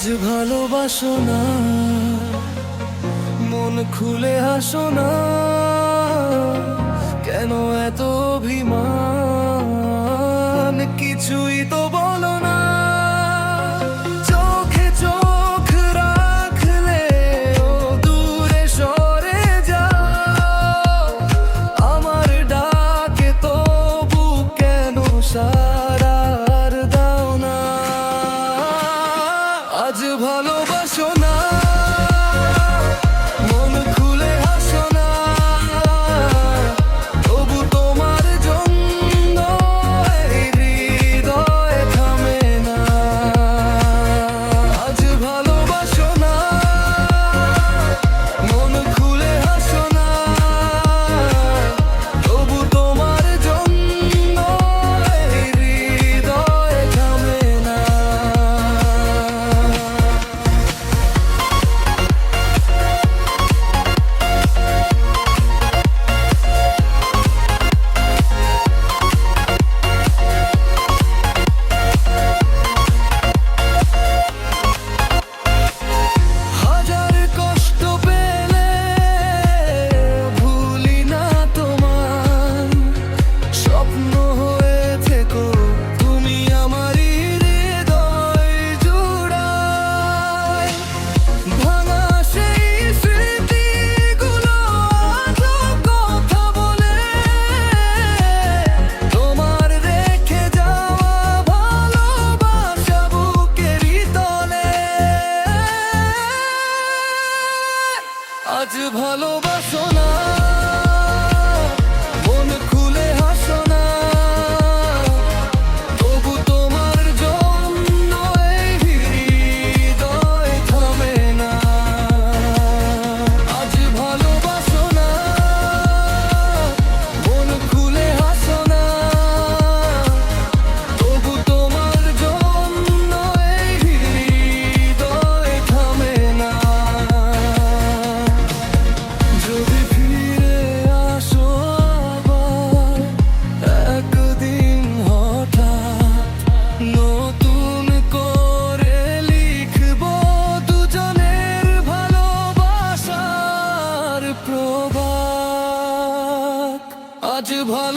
ভালোবাসো না, মন খুলে হাসো না, কেন এত অভিমান? কিছুই তো বলো না। চোখে চোখ রাখলে ও দূরে সরে যাও, আমার ডাকে তবু কেন সাড়া দাও না? আজ ভালোবাসো না, মন খুলে হাসো না, তবু তোমার জন্য এই হৃদয় থামে না। আজ ভালোবাসো না, মন খুলে হাসো না, তবু তোমার জন্য এই হৃদয় থামে না। হাজার কষ্ট পেলে ভুলি না তোমার, স্বপ্ন হয়ে থেকো তুমি আমারই হৃদয় জুড়ায়। ভাঙা সেই স্মৃতিগুলো আজও কথা বলে, তোমার রেখে যাওয়া ভালোবাসা বুকেরই তলে। আজ ভালোবাসো না, মন খুলে হাসো না, তবু তোমার জন্য এই হৃদয় থামে না। আজ ভালোবাসো না, মন খুলে হাসো না, তবু তোমার জন্য এই হৃদয় থামে না। যদি ফিরে আসো আবার একদিন হঠাৎ, নতুন করে লিখব দুজনের ভালোবাসার প্রবাদ। আজ ভালো